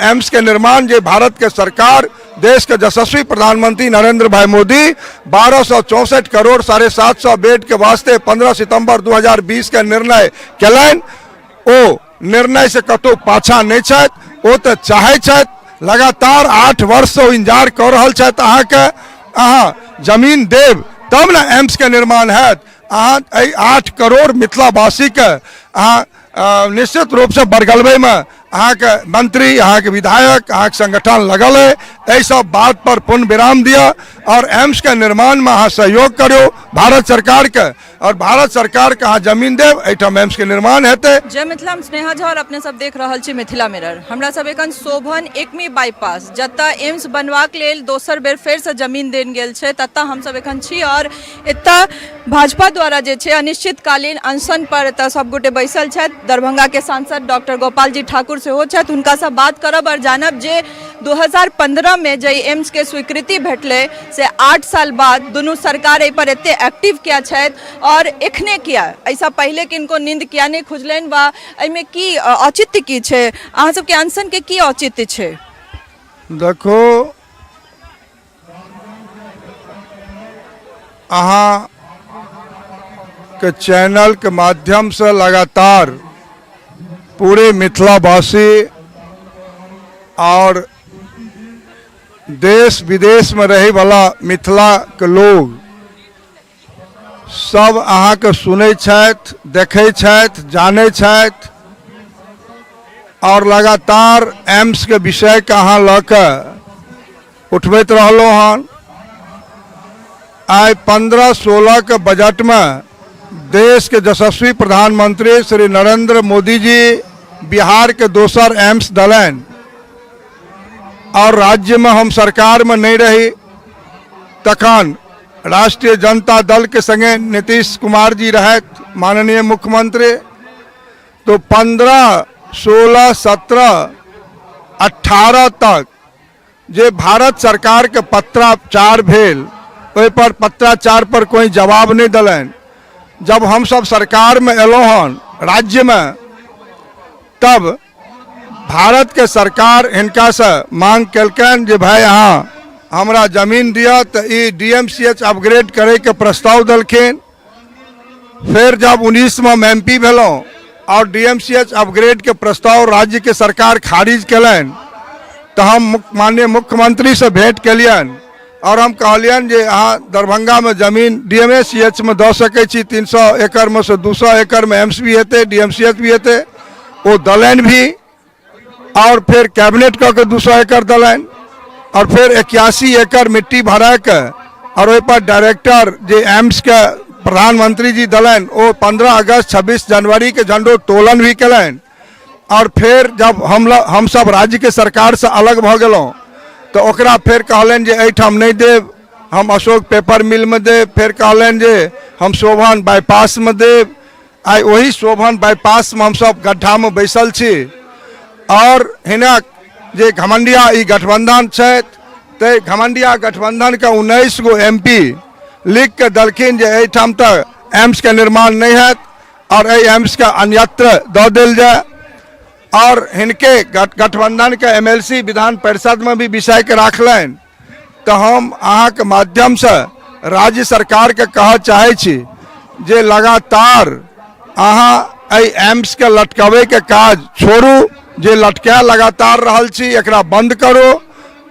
AIIMS के निर्माण जे भारत के सरकार देश के यशस्वी प्रधानमंत्री नरेंद्र भाई मोदी 1264 करोड़ 750 बेड के वास्ते 15 सितंबर 2020 के निर्णय कलन। ओ निर्णय से कतो पाछा नहीं छथि, ओ तो चाहे छथि लगातार 8 वर्ष से इंतजार कर रहल छथि अहाँके अहाँ जमीन देव तब न एम्स के निर्माण हैत। अहाँ 8 करोड़ मिथिलावासी के अहाँ निश्चित रूप से बरगलबे में अहाँ के मंत्री अहाँ के विधायक अहाँ के संगठन लगल है, यही सब बात पर पूर्ण विराम दिया और एम्स के निर्माण में अहाँ सहयोग करो भारत सरकार के, और भारत सरकार के अहाँ जमीन देव एठाम एम्स के निर्माण हेतै। जय मिथिला, हम स्नेहा झा और अपने सब देख रहल छी मिथिला मिरर। हमरा सब एखन शोभन एकमी बाईपास जतऽ एम्स बनबाक लेल दोसर बेर फेर से जमीन देल गेल छै ततऽ हम सब एखन छी और एतऽ भाजपा द्वारा जे छै अनिश्चितकालीन अनशन पर एतऽ सब गोटे बैसल छथि। दरभंगा के सांसद डॉक्टर गोपाल जी ठाकुर सेहो छथि, हुनका से बात करब और जानब जे 2015 में जे एम्स के स्वीकृति भेटले से 8 साल बाद दुनू सरकार एहि पर एते एक्टिव किया छथि और एखने किया, ऐसा पहले किनको नींद किया नहीं खुजलनि बा एहिमे की औचित्य की छै, अहाँ सबके अनशन के की औचित्य छै? देखो अहाँ के चैनल के माध्यम से लगातार पूरे मिथिलावासी और देश विदेश में रहे वाला मिथिला के लोग सब अहाँ के सुनै छथि, देखै छथि, जानै छथि और लगातार एम्स के विषय के अहाँ लऽ कऽ उठबैत रहलहुँ हन। आइ 15-16 के बजट में देश के यशस्वी प्रधानमंत्री श्री नरेंद्र मोदी जी बिहार के दोसर एम्स दलैन और राज्य में हम सरकार में नहीं रही तखन राष्ट्रीय जनता दल के संगे नीतीश कुमार जी रहत माननीय मुख्यमंत्री, तो 15, 16, 17, 18 तक जे भारत सरकार के पत्राचार भेल ओहि पर पत्राचार पर कोई जवाब नहीं दलन। जब हम सब सरकार में एलो हन राज्य में तब भारत के सरकार इनका से मांग कलकन जे भाई अहाँ हमरा जमीन दिया तो ये DMCH अपग्रेड करे के प्रस्ताव दलखिन। फिर जब 19 में MP भेलों और DMCH अपग्रेड के प्रस्ताव राज्य के सरकार खारिज कलन तो हम माननीय मुख्यमंत्री से भेंट कलियन और हम कहलियन जे अहाँ दरभंगा में जमीन DMCH में दऽ सकै छी, 300 एकड़ में से 200 एकड़ में एम्स भी हेतै, DMCH भी हेतै, वो दलन भी और फिर कैबिनेट कऽ के 200 एकड़ दलन और फिर 81 एकड़ मिट्टी भरा के और ओहि पर डायरेक्टर जे एम्स के प्रधानमंत्री जी दलन वो 15 अगस्त 26 जनवरी के झंडो तोलन भी कलन। और फिर जब हम सब राज्य के सरकार से अलग भ गेलों तो ओकरा फिर कहलन जे एठाम नहीं देव, हम अशोक पेपर मिल में देव, फिर कहलन जे हम शोभन बाईपास में देव। आई वही शोभन बाईपास में हम सब गड्ढा में बैसल छी और हिनक जे घमंडिया ई गठबंधन छथि ते घमंडिया गठबंधन के 19 गो MP लिख के दलखिन जे एठाम तक एम्स के निर्माण नहीं हैत और एम्स का अन्यत्र दऽ देल जाए। और हिनके गठबंधन के MLC विधान परिषद में भी विषय के राखलन। तो हम अहाँ के माध्यम से राज्य सरकार के कह चाहे छी जे लगातार अहाँ एम्स के लटकावे के काज छोड़ू, जे लटका लगातार रहल छी एकरा बंद करो।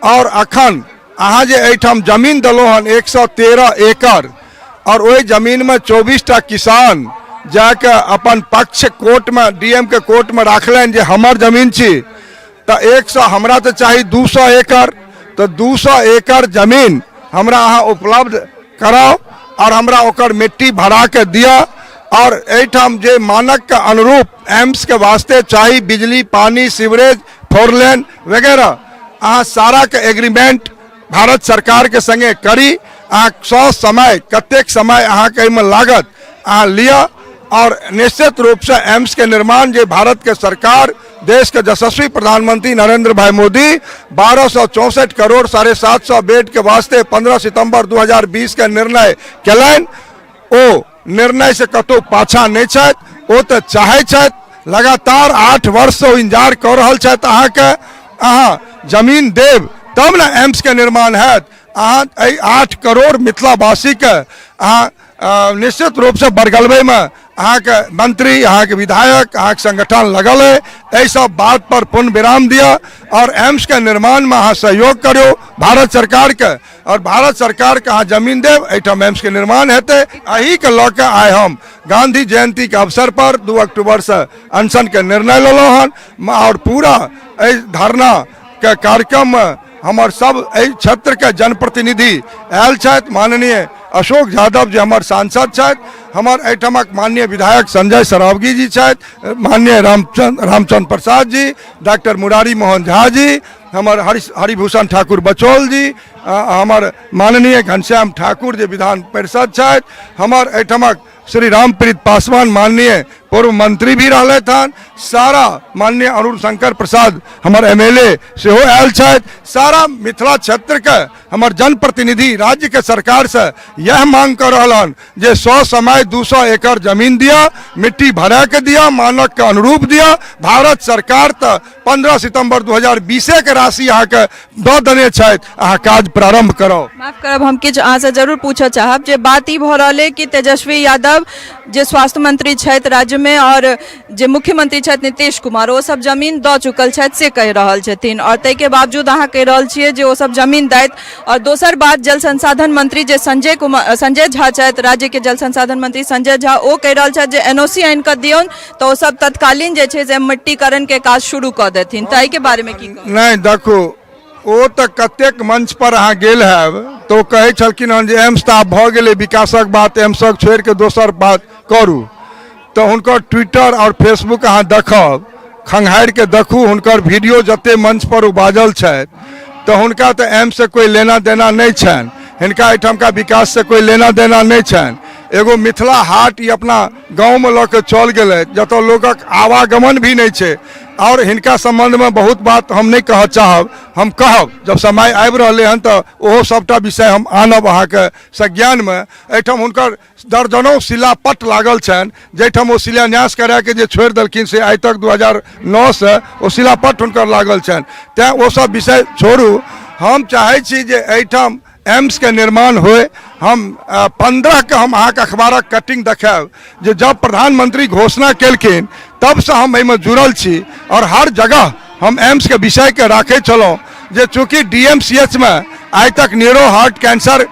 और अखन अहाँ जे एठाम जमीन दलो हन 113 एकड़ और वही जमीन में 24टा किसान जाके अपन पक्ष कोर्ट में DM के कोर्ट में राखलन जे हमर जमीन छी, तो 100 हमरा तो चाहिए 200 एकड़, तो 200 एकड़ जमीन हमरा अहाँ उपलब्ध कराओ और हमरा ओकर मिट्टी भरा के दिया। और एठाम जे मानक के अनुरूप एम्स के वास्ते चाहिए बिजली, पानी, सीवरेज, 4 लेन वगैरह अहाँ सारा के एग्रीमेंट भारत सरकार के संगे करी। अहाँ 100 समय कतेक समय अहाँ के में लागत अहाँ लिया और निश्चित रूप से एम्स के निर्माण जे भारत के सरकार देश के यशस्वी प्रधानमंत्री नरेंद्र भाई मोदी 1264 करोड़ 750 बेड के वास्ते 15 सितंबर 2020 के निर्णय कलन। ओ निर्णय से कतो पाछा नहीं छथि, ओ तो चाहे छथि लगातार 8 वर्ष से इंतजार कर रहल छथि अहाँ के अहाँ जमीन देव तब ने एम्स के निर्माण हैत। अहाँ 8 करोड़ मिथिलावासी के अहाँ निश्चित रूप से बरगलबे में अहाँ के मंत्री, अहाँ के विधायक, अहाँ के संगठन लगल है। एहि सब बात पर पूर्ण विराम दिया और एम्स के निर्माण में अहाँ सहयोग करो भारत सरकार के, और भारत सरकार के अहाँ जमीन देव, एहिठाम एम्स के निर्माण हेतै। एही के लऽ के आइ हम गांधी जयंती के अवसर पर 2 अक्टूबर से अनशन के निर्णय लेलहुँ हन और पूरा एहि धरना के कार्यक्रम में हमर सब एहि क्षेत्र के जनप्रतिनिधि आयल छथि। माननीय अशोक यादव जी हमर सांसद छथि, हमर एहिठामक माननीय विधायक संजय सरावगी जी छथि, माननीय रामचंद्र प्रसाद जी, डॉक्टर मुरारी मोहन झा जी, हमर हरिभूषण ठाकुर बचौल जी, हमर माननीय घनश्याम ठाकुर जी विधान परिषद छथि, हमर एहिठामक श्री रामप्रीत पासवान माननीय पूर्व मंत्री भी रहले हन, सारा माननीय अरुण शंकर प्रसाद हमर MLA सेहो आयल छथि। सारा मिथिला क्षेत्र के हमर जनप्रतिनिधि राज्य के सरकार से यह मांग कर रहल हन जे 100 समय 200 एकड़ जमीन दिया, मिट्टी भरा के दिया, मानक के अनुरूप दिया। भारत सरकार तो 15 सितंबर 2020 के राशि अहाँ के दऽ देने छथि, अहाँ काज प्रारंभ करो। माफ करब, हम किछु अहाँ से जरूर पूछऽ चाहब जे बात ई भऽ रहल है कि तेजस्वी यादव जे स्वास्थ्य मंत्री छथि राज्य में और जे मुख्यमंत्री छथि नीतीश कुमार ओ सब जमीन दऽ चुकल छथि से कहि रहल छथिन, और ताहि के बावजूद अहाँ कहि रहल छियै जे ओ सब जमीन दैत। और दोसर बात, जल संसाधन मंत्री जे संजय झा छथि, राज्य के जल संसाधन मंत्री संजय झा, ओ कहि रहल छथि जे NOC आनि कऽ दियौन तऽ ओ सब तत्कालीन जे छै से मिट्टीकरण के काज शुरू कऽ देथिन। ताहि के बारे में की कहब? नहीं देखो, ओ तऽ कतेक मंच पर अहाँ गेल हैब तो कहै छलखिन हन जे एम्स तऽ आब भऽ गेलै, विकासक बात एम्सक छोड़ि के दोसर बात करू। तो हुनकर ट्विटर और फेसबुक अहाँ देखब, खंघारि के देखू, हुनकर वीडियो जते मंच पर ओ बाजल छथि, तो हुनका तो एम्स से कोई लेना देना नहीं छनि, हिनका एहिठाम का विकास से कोई लेना देना नहीं छनि। एगो मिथिला हाट ई अपना गाँव में लऽ के चल गेलै जतऽ लोगक आवागमन भी नहीं छै, और हिनका संबंध में बहुत बात हम नहीं कह चाहब, हम कहब जब समय आबि रहलै हन तऽ ओहो सबटा विषय हम आनब अहाँ के संज्ञान में। एहिठाम हुनकर दर्जनों शिलापट लागल छनि, जाहिठाम ओ शिलान्यास करा के जे छोड़ि देलखिन से आइ तक 2009 से ओ शिलापट हुनकर लागल छनि। तैं ओ सब विषय छोड़ू, हम चाहै छी जे एहिठाम एम्स के निर्माण होए। हम 15 के हम अहाँ के अखबारक कटिंग देखाब जे जब प्रधानमंत्री घोषणा केलखिन तब से हम एहिमे जुड़ल छी, और हर जगह हम एम्स के विषय के राखे छलहुँ जे चूँकि DMCH में आइ तक न्यूरो हार्ट कैंसर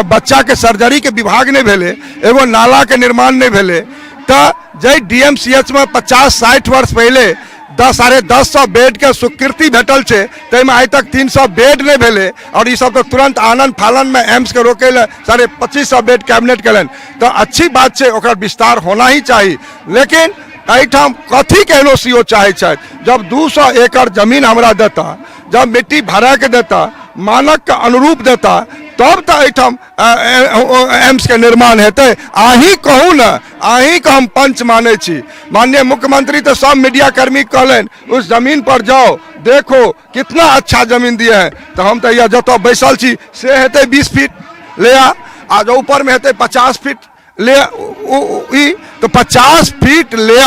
बच्चा के सर्जरी के विभाग नहीं भेले, एगो नाला के निर्माण नहीं भेले, तो जे DMCH में 50-60 वर्ष पहले 10-10.5 बेड के स्वीकृति भेटल छै, ताहिमे आइ तक 300 बेड नहीं भेले, और ये सब तो तुरंत आनंद फालन में एम्स के रोके ले 2500 बेड कैबिनेट कलन। तो अच्छी बात छै, ओकर विस्तार होना ही चाहिए। लेकिन एहिठाम कथी के NOC ओ चाहे छथि? जब 200 एकड़ जमीन हमरा देता, जब मिट्टी भरा के देता, मानक के अनुरूप देता, तब तो एहिठाम एम्स के निर्माण हेतै। अहीं कहू न, अहीं के हम पंच माने छी। माननीय मुख्यमंत्री तो सब मीडिया कर्मी कहलन उस जमीन पर जाओ, देखो कितना अच्छा जमीन दिए हैं। तो हम तो यह जतऽ बैसल छी से हेतै 20 फीट ले आ जो ऊपर में हेतै 50 फीट ले, तो 50 फीट ले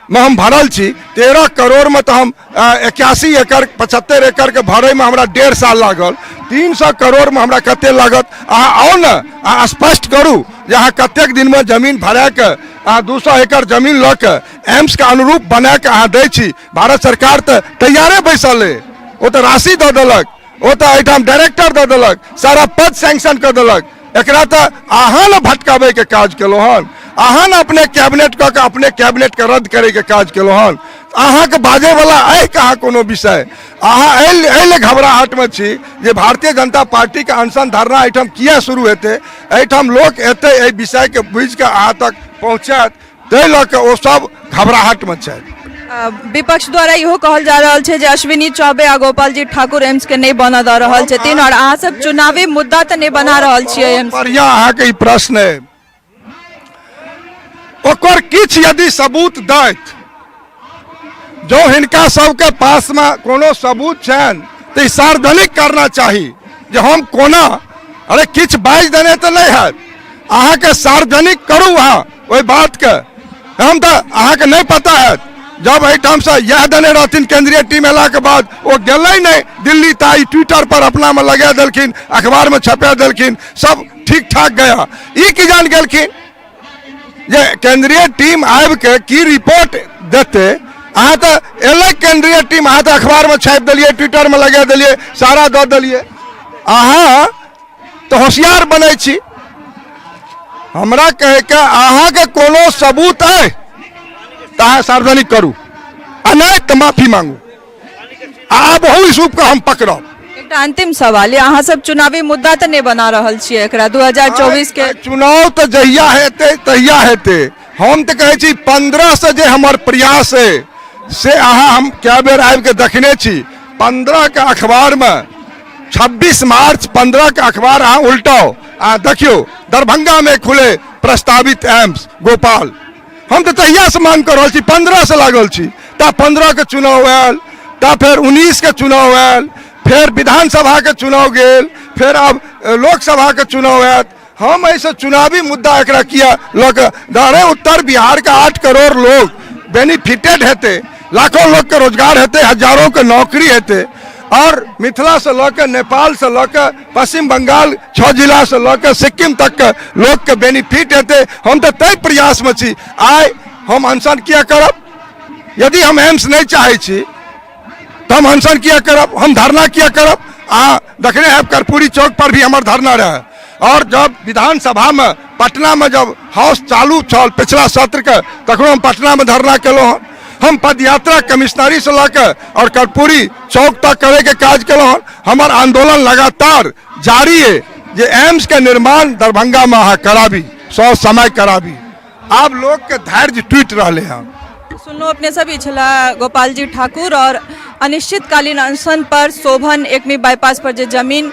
में हम भरल छी। 13 करोड़ में तो हम 81 एकड़ 75 एकड़ के भरे में हमरा 1.5 साल लागल। 300 करोड़ में हमरा कते लागत? अहाँ आओ न, अहाँ स्पष्ट करू जे अहाँ कतेक दिन में जमीन भरा के अहाँ 200 एकड़ जमीन लऽ के एम्स के अनुरूप बना के अहाँ दै छी। भारत सरकार तो तैयारे बैसल है, वो तो राशि दऽ देलक, वो तो एहिठाम डायरेक्टर दऽ देलक, सारा पद सैंक्शन कर देलक। एकरा तो अहाँ न भटकावे के काज केलहुँ हन, अहाँ न अपने कैबिनेट कऽ के अपने कैबिनेट के रद्द करे के काज केलहुँ हन। अहाँ के बाजे वाला अइ कहाँ कोनो विषय? अहाँ एहि घबराहट में छी जे भारतीय जनता पार्टी के अनशन धरना एहिठाम किया शुरू हेतै? एहिठाम लोक एतै एहि विषय के बुझि के अहाँ तक पहुँचत, ताहि लऽ के ओ सब घबराहट में छथि। विपक्ष द्वारा इहो कहल जा रहल छै जे अश्विनी चौबे आ गोपाल जी ठाकुर एम्स के नहीं बना दऽ रहल छथिन, और अहाँ सब चुनावी मुद्दा तो नहीं बना रहल छियै एम्स। बढ़िया अहाँ के ई प्रश्न है, ओकर किछ यदि सबूत दैत, जो हिनका सबके पास में कोनो सबूत छनि तो सार्वजनिक करना चाही जे हम कोना, अरे किछ बाजि देने तो नहीं है, अहाँ के सार्वजनिक करू। अहाँ ओहि बात के हम तो अहाँ के नहीं पता है जब एहिठाम से यह देने रहथिन केंद्रीय टीम अयला के बाद वो गेलै नहीं दिल्ली ताई ट्विटर पर अपना में लगा देलखिन, अखबार में छपा देलखिन, सब ठीक ठाक गया। ई की जान गेलखिन जे केंद्रीय टीम आबि के की रिपोर्ट देते। अहाँ तो एलै केंद्रीय टीम, अहाँ तो अखबार में छापि देलिए, ट्विटर में लगा देलिए, सारा दऽ देलिए। अहाँ तो होशियार बनै छी। हमरा कहे के अहाँ के कोनो सबूत है तो अहाँ सार्वजनिक करू, आ नहीं तो माफी मांगू। आ बहु इशूप को हम पकड़ब। एकटा अंतिम सवाल, अहाँ सब चुनावी मुद्दा तो नहीं बना रहल छियै एकरा 2024 के चुनाव तो जहिया हेते तहिया हेते। हम तो कहे छी 15 से जे हमर प्रयास है से अहाँ हम क्या बेर आबि के देखने छी। 15 के अखबार में 26 मार्च 15 के अखबार अहाँ उल्टाओ आ देखियो दरभंगा में खुले प्रस्तावित एम्स गोपाल। हम तो तहिया से मांग कर रहल छी, 15 से लागल छी। ता 15 के चुनाव आयल, ता फिर 19 के चुनाव आयल, फिर विधानसभा के चुनाव गेल, फिर अब लोकसभा के चुनाव आयत। हम ऐसे चुनावी मुद्दा एकरा किया लग दारे उत्तर बिहार का 8 करोड़ लोग बेनिफिटेड हेते, लाखों लोग के रोजगार हेते, हजारों के नौकरी हेते। और मिथिला से लऽ नेपाल से लऽ पश्चिम बंगाल 6 जिला से लऽ सिक्किम तक के लोग के बेनिफिट हेते। हम तो तय प्रयास में छी। आइ हम अनशन किया करब? यदि हम एम्स नहीं चाहे छी तो हम अनशन किया करब, हम धरना किया करब। देखने हैं कर्पूरी चौक पर भी हमार धरना रहे। और जब विधानसभा में पटना में जब हाउस चालू छल पिछला सत्र के, तखनो हम पटना में धरना केलहुँ। हम पदयात्रा कमिश्नरी से लऽ और कर्पूरी चौक तक करे के काज केलहुँ। हमार आंदोलन लगातार जारी है जे एम्स के निर्माण दरभंगा में अहाँ कराबी, 100 समय कराबी। आप लोग के धैर्य टूट रहे हैं। सुनलो अपने सभी छला गोपाल जी ठाकुर और अनिश्चितकालीन अनशन पर शोभन एकमी बाईपास पर जे जमीन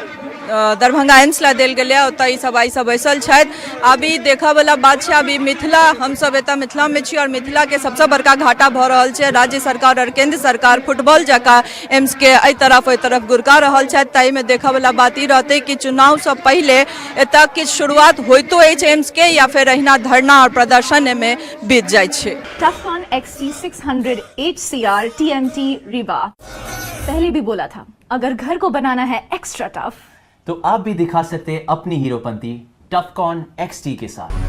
दरभंगा एम्स ला देल गेलै ओतऽ ई सब आई सब बैसल छथि। अभी देखा वाला बात छै, अभी मिथिला हम सब एतऽ मिथिला में छी और मिथिला के सबसे बड़का घाटा भऽ रहल छै। राज्य सरकार और केंद्र सरकार फुटबॉल जकाँ एम्स के एहि तरफ ओहि तरफ गुरका रहल छथि। ताहि में देखा वाला बात ई रहतै कि चुनाव से पहले एतऽ किछु शुरुआत होइतो अछि एम्स के या फिर अहिना धरना और प्रदर्शन में बीत जाइ छै। टफकॉन XT 600 HCR TMT रीवा। पहले भी बोला था, अगर घर को बनाना है एक्स्ट्रा टफ तो आप भी दिखा सकते हैं अपनी हीरोपंती टफकॉन XT के साथ।